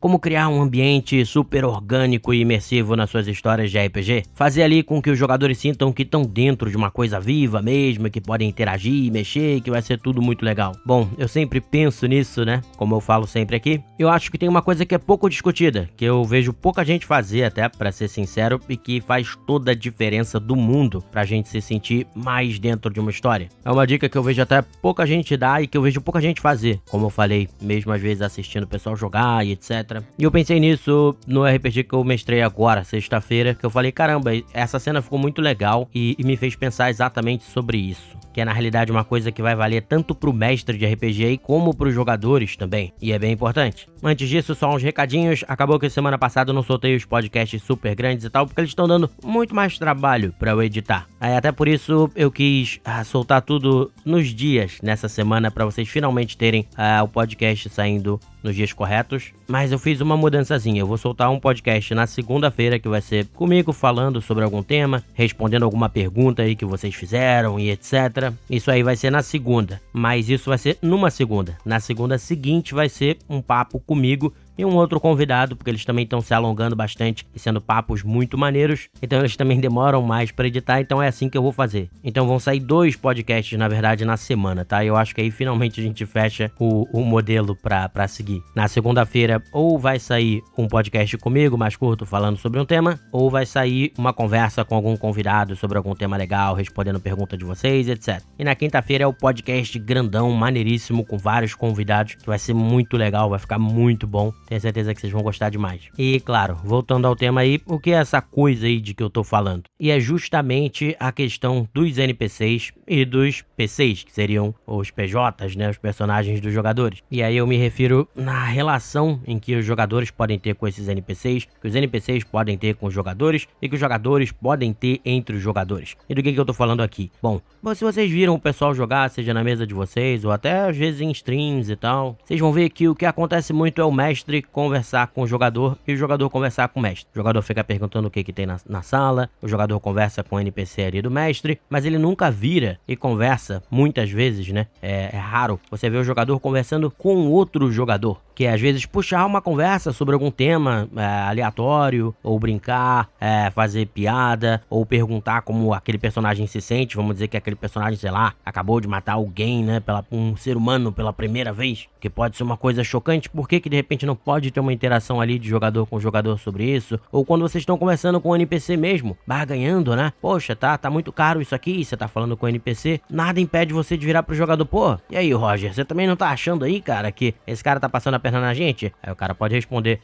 como criar um ambiente super orgânico e imersivo nas suas histórias de RPG, fazer ali com que os jogadores sintam que estão dentro de uma coisa viva mesmo, que podem interagir, mexer, que vai ser tudo muito legal. Bom, eu sempre penso nisso, né? Como eu falo sempre aqui. Eu acho que tem uma coisa que é pouco discutida, que eu vejo pouca gente fazer até, pra ser sincero, e que faz toda a diferença do mundo pra gente se sentir mais dentro de uma história. É uma dica que eu vejo até pouca gente dar e que eu vejo pouca gente fazer, como eu falei, mesmo às vezes assistindo o pessoal jogar e etc. E eu pensei nisso no RPG que eu mestrei agora, sexta-feira, que eu falei, caramba, essa cena ficou muito legal e me fez pensar exatamente sobre isso. Que é na realidade uma coisa que vai valer tanto pro mestre de RPG como pros jogadores também, e é bem importante. Antes disso, só uns recadinhos. Acabou que semana passada eu não soltei os podcasts super grandes e tal, porque eles estão dando muito mais trabalho pra eu editar. Aí até por isso eu quis soltar tudo nos dias nessa semana, pra vocês finalmente terem o podcast saindo nos dias corretos. Mas eu fiz uma mudançazinha, eu vou soltar um podcast na segunda-feira, que vai ser comigo falando sobre algum tema, respondendo alguma pergunta aí que vocês fizeram e etc. Isso aí vai ser na segunda, mas isso vai ser numa segunda. Na segunda seguinte vai ser um papo comigo e um outro convidado, porque eles também estão se alongando bastante e sendo papos muito maneiros, então eles também demoram mais pra editar, então é assim que eu vou fazer. Então vão sair 2 podcasts, na verdade, na semana, tá? Eu acho que aí finalmente a gente fecha o modelo pra seguir. Na segunda-feira, ou vai sair um podcast comigo, mais curto, falando sobre um tema, ou vai sair uma conversa com algum convidado sobre algum tema legal, respondendo perguntas de vocês, etc. E na quinta-feira é o podcast grandão, maneiríssimo, com vários convidados, que vai ser muito legal, vai ficar muito bom. Tenho certeza que vocês vão gostar demais. E claro, voltando ao tema aí, o que é essa coisa aí de que eu tô falando? E é justamente a questão dos NPCs e dos PCs, que seriam os PJs, né? Os personagens dos jogadores. E aí eu me refiro na relação em que os jogadores podem ter com esses NPCs, que os NPCs podem ter com os jogadores e que os jogadores podem ter entre os jogadores. E do que eu tô falando aqui? Bom, se vocês viram o pessoal jogar, seja na mesa de vocês ou até às vezes em streams e tal, vocês vão ver que o que acontece muito é o mestre conversar com o jogador e o jogador conversar com o mestre. O jogador fica perguntando o que tem na sala, o jogador conversa com o NPC ali do mestre, mas ele nunca vira e conversa, muitas vezes, né? É raro você ver o jogador conversando com outro jogador, que é às vezes puxar uma conversa sobre algum tema aleatório, ou brincar, fazer piada, ou perguntar como aquele personagem se sente. Vamos dizer que aquele personagem, sei lá, acabou de matar alguém, né, um ser humano pela primeira vez, que pode ser uma coisa chocante. Por que de repente não pode ter uma interação ali de jogador com jogador sobre isso? Ou quando vocês estão conversando com o NPC mesmo, barganhando, né? Poxa, tá muito caro isso aqui, você tá falando com o NPC, nada impede você de virar pro jogador, pô, e aí, Roger, você também não tá achando aí, cara, que esse cara tá passando a perna na gente? Aí o cara pode responder,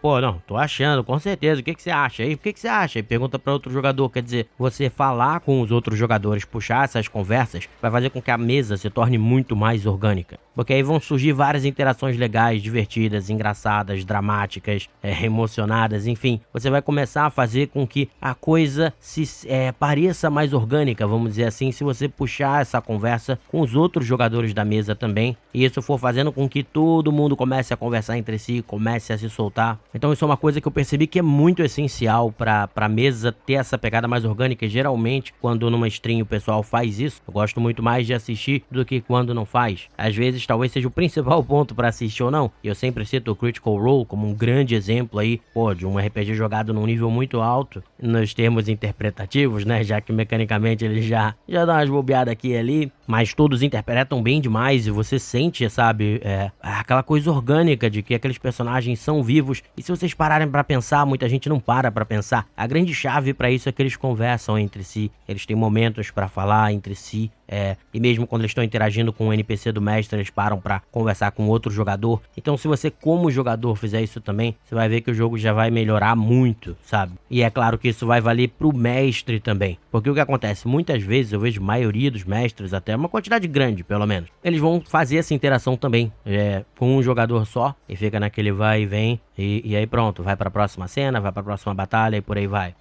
pô, não, tô achando, com certeza, o que você acha aí? O que você acha? E pergunta pra outro jogador. Quer dizer, você falar com os outros jogadores, puxar essas conversas, vai fazer com que a mesa se torne muito mais orgânica. Porque aí vão surgir várias interações legais, divertidas, engraçadas, dramáticas, emocionadas, enfim. Você vai começar a fazer com que a coisa se pareça mais orgânica, vamos dizer assim, se você puxar essa conversa com os outros jogadores da mesa também. E isso for fazendo com que todo mundo comece a conversar entre si, comece a se soltar. Então isso é uma coisa que eu percebi que é muito essencial pra mesa ter essa pegada mais orgânica. E geralmente, quando numa stream o pessoal faz isso, eu gosto muito mais de assistir do que quando não faz. Às vezes talvez seja o principal ponto pra assistir ou não. E eu sempre cito o Critical Role como um grande exemplo aí, pô, de um RPG jogado num nível muito alto, nos termos interpretativos, né? Já que mecanicamente ele já dá umas bobeadas aqui e ali, mas todos interpretam bem demais e você sente, sabe, aquela coisa orgânica de que aqueles personagens são vivos. E se vocês pararem pra pensar, muita gente não para pra pensar. A grande chave pra isso é que eles conversam entre si, eles têm momentos pra falar entre si. E mesmo quando eles estão interagindo com o NPC do mestre, eles param pra conversar com outro jogador. Então se você como jogador fizer isso também, você vai ver que o jogo já vai melhorar muito, sabe? E é claro que isso vai valer pro mestre também. Porque o que acontece? Muitas vezes eu vejo a maioria dos mestres, até uma quantidade grande pelo menos, eles vão fazer essa interação também com um jogador só, e fica naquele vai e vem, e aí pronto, vai pra próxima cena, vai pra próxima batalha e por aí vai.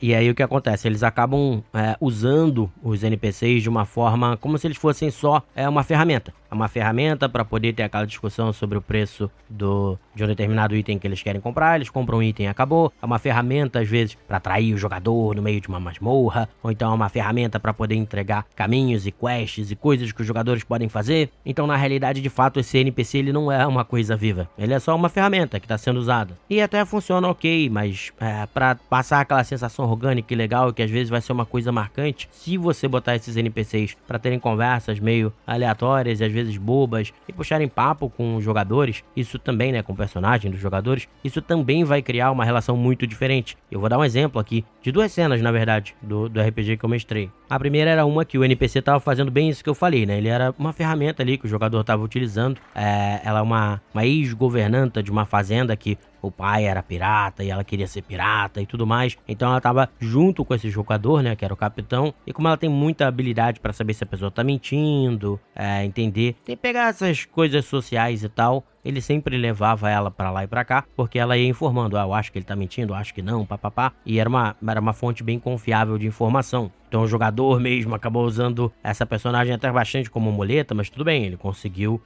E aí o que acontece? Eles acabam usando os NPCs de uma forma como se eles fossem só uma ferramenta. uma ferramenta para poder ter aquela discussão sobre o preço de um determinado item que eles querem comprar. Eles compram um item e acabou. É uma ferramenta, às vezes, para atrair o jogador no meio de uma masmorra, ou então é uma ferramenta para poder entregar caminhos e quests e coisas que os jogadores podem fazer. Então, na realidade, de fato, esse NPC ele não é uma coisa viva. Ele é só uma ferramenta que está sendo usada. E até funciona ok, mas para passar aquela sensação orgânica e legal, que às vezes vai ser uma coisa marcante, se você botar esses NPCs para terem conversas meio aleatórias e às vezes bobas e puxarem papo com os jogadores, isso também, né, com o personagem dos jogadores, isso também vai criar uma relação muito diferente. Eu vou dar um exemplo aqui de 2 cenas, na verdade, do RPG que eu mestrei. A primeira era uma que o NPC tava fazendo bem isso que eu falei, né? Ele era uma ferramenta ali que o jogador tava utilizando. Ela é uma ex-governanta de uma fazenda que o pai era pirata e ela queria ser pirata e tudo mais. Então ela tava junto com esse jogador, né, que era o capitão. E como ela tem muita habilidade para saber se a pessoa tá mentindo, entender, tem que pegar essas coisas sociais e tal, ele sempre levava ela pra lá e pra cá, porque ela ia informando, eu acho que ele tá mentindo, eu acho que não, papapá. E era uma fonte bem confiável de informação. Então o jogador mesmo acabou usando essa personagem até bastante como muleta, mas tudo bem, ele conseguiu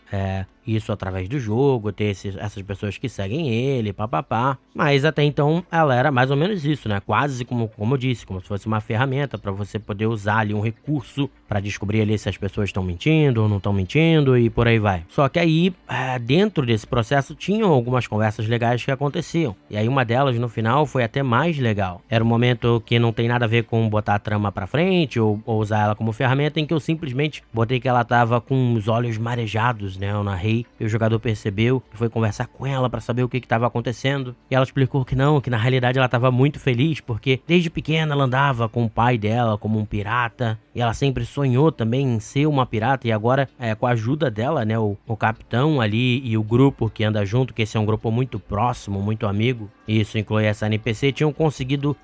isso através do jogo, ter essas pessoas que seguem ele, papapá. Mas até então ela era mais ou menos isso, né? Quase como eu disse, como se fosse uma ferramenta para você poder usar ali um recurso para descobrir ali se as pessoas estão mentindo ou não estão mentindo e por aí vai. Só que aí, dentro desse processo, tinham algumas conversas legais que aconteciam. E aí uma delas no final foi até mais legal. Era um momento que não tem nada a ver com botar a trama pra frente ou usar ela como ferramenta, em que eu simplesmente botei que ela tava com os olhos marejados, né? Eu narrei e o jogador percebeu e foi conversar com ela pra saber o que estava acontecendo. E ela explicou que não, que na realidade ela tava muito feliz porque desde pequena ela andava com o pai dela como um pirata e ela sempre sonhou também em ser uma pirata. E agora, com a ajuda dela, né, o capitão ali e o grupo que anda junto, que esse é um grupo muito próximo, muito amigo, isso inclui essa NPC, tinham conseguido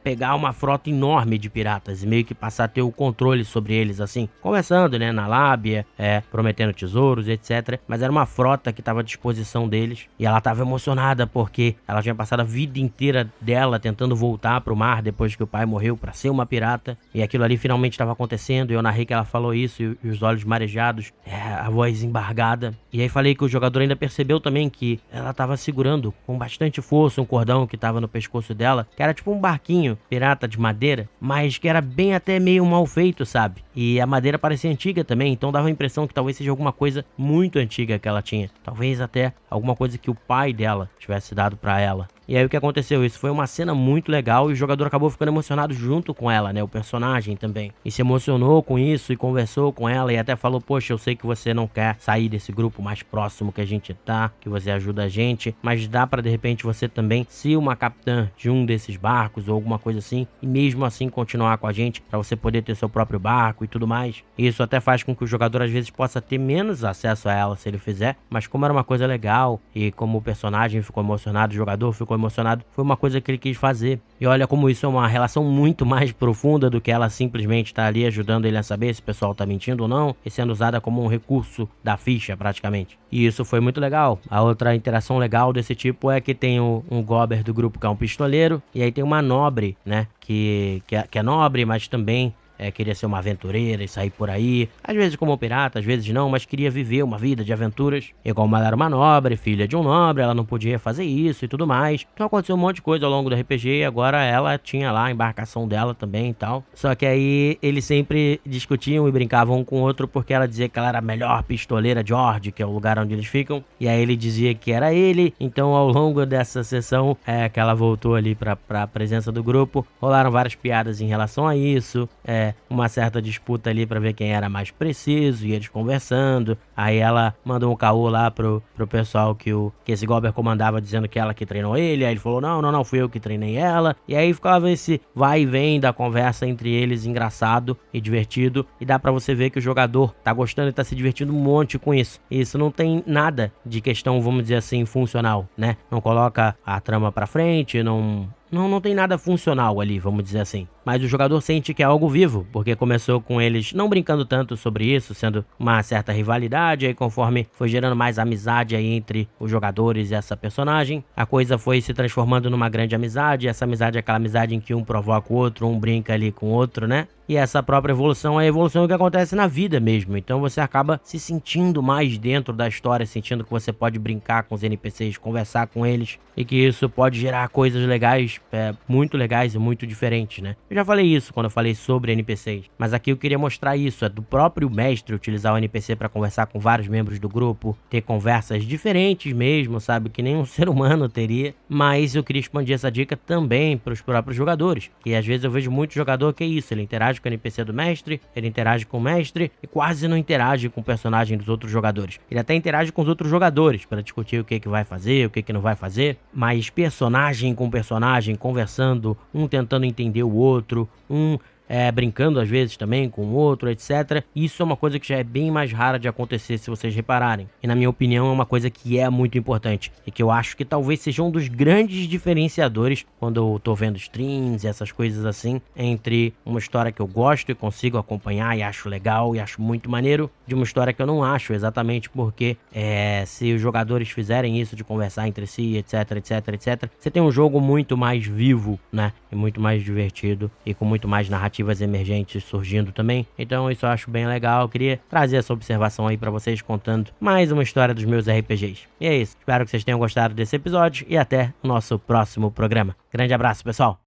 pegar uma frota enorme de piratas e meio que passar a ter o controle sobre eles, assim, conversando, né, na lábia, prometendo tesouros, etc. Mas era uma frota que estava à disposição deles e ela estava emocionada porque ela tinha passado a vida inteira dela tentando voltar pro mar depois que o pai morreu para ser uma pirata, e aquilo ali finalmente estava acontecendo. E eu narrei que ela falou isso e os olhos marejados, a voz embargada. E aí falei que o jogador ainda percebeu também que ela estava segurando com bastante força um cordão que estava no pescoço dela, que era tipo um barquinho pirata de madeira, mas que era bem até meio mal feito, sabe? E a madeira parecia antiga também, então dava a impressão que talvez seja alguma coisa muito antiga que ela tinha. Talvez até alguma coisa que o pai dela tivesse dado pra ela. E aí o que aconteceu? Isso foi uma cena muito legal e o jogador acabou ficando emocionado junto com ela, né? O personagem também. E se emocionou com isso e conversou com ela e até falou, poxa, eu sei que você não quer sair desse grupo mais próximo que a gente tá, que você ajuda a gente, mas dá pra de repente você também ser uma capitã de um desses barcos ou alguma coisa assim, e mesmo assim continuar com a gente, pra você poder ter seu próprio barco e tudo mais. E isso até faz com que o jogador às vezes possa ter menos acesso a ela se ele fizer, mas como era uma coisa legal e como o personagem ficou emocionado, o jogador ficou emocionado, foi uma coisa que ele quis fazer. E olha como isso é uma relação muito mais profunda do que ela simplesmente estar ali ajudando ele a saber se o pessoal tá mentindo ou não, e sendo usada como um recurso da ficha praticamente. E isso foi muito legal. A outra interação legal desse tipo é que tem um Gober do grupo que é um pistoleiro, e aí tem uma nobre, né, que é nobre, mas também queria ser uma aventureira e sair por aí, às vezes como pirata, às vezes não, mas queria viver uma vida de aventuras. E como ela era uma nobre, filha de um nobre, ela não podia fazer isso e tudo mais. Então aconteceu um monte de coisa ao longo do RPG e agora ela tinha lá a embarcação dela também e tal. Só que aí eles sempre discutiam e brincavam um com o outro porque ela dizia que ela era a melhor pistoleira de Ord, que é o lugar onde eles ficam. E aí ele dizia que era ele. Então ao longo dessa sessão que ela voltou ali pra presença do grupo, rolaram várias piadas em relação a isso. Uma certa disputa ali pra ver quem era mais preciso, e eles conversando. Aí ela mandou um caô lá pro pessoal que esse Gober comandava, dizendo que ela que treinou ele. Aí ele falou, não, fui eu que treinei ela. E aí ficava esse vai e vem da conversa entre eles, engraçado e divertido. E dá pra você ver que o jogador tá gostando e tá se divertindo um monte com isso. Isso não tem nada de questão, vamos dizer assim, funcional, né? Não coloca a trama pra frente, não tem nada funcional ali, vamos dizer assim. Mas o jogador sente que é algo vivo, porque começou com eles não brincando tanto sobre isso, sendo uma certa rivalidade, aí conforme foi gerando mais amizade aí entre os jogadores e essa personagem, a coisa foi se transformando numa grande amizade. Essa amizade é aquela amizade em que um provoca o outro, um brinca ali com o outro, né? E essa própria evolução é a evolução que acontece na vida mesmo. Então você acaba se sentindo mais dentro da história, sentindo que você pode brincar com os NPCs, conversar com eles, e que isso pode gerar coisas legais, muito legais e muito diferentes, né? Eu já falei isso quando eu falei sobre NPCs, mas aqui eu queria mostrar isso, é do próprio mestre utilizar o NPC para conversar com vários membros do grupo, ter conversas diferentes mesmo, sabe? Que nem um ser humano teria, mas eu queria expandir essa dica também para os próprios jogadores, e às vezes eu vejo muito jogador que é isso, ele interage com o NPC do mestre, ele interage com o mestre e quase não interage com o personagem dos outros jogadores. Ele até interage com os outros jogadores para discutir o que vai fazer, o que não vai fazer, mas personagem com personagem conversando, um tentando entender o outro, brincando às vezes também com o outro, etc. Isso é uma coisa que já é bem mais rara de acontecer, se vocês repararem. E na minha opinião é uma coisa que é muito importante e que eu acho que talvez seja um dos grandes diferenciadores quando eu tô vendo streams e essas coisas assim, entre uma história que eu gosto e consigo acompanhar e acho legal e acho muito maneiro, de uma história que eu não acho, exatamente porque se os jogadores fizerem isso de conversar entre si, etc, etc, etc, você tem um jogo muito mais vivo, né? E muito mais divertido e com muito mais narrativas emergentes surgindo também. Então isso eu acho bem legal. Eu queria trazer essa observação aí pra vocês, contando mais uma história dos meus RPGs. E é isso. Espero que vocês tenham gostado desse episódio e até o nosso próximo programa. Grande abraço, pessoal!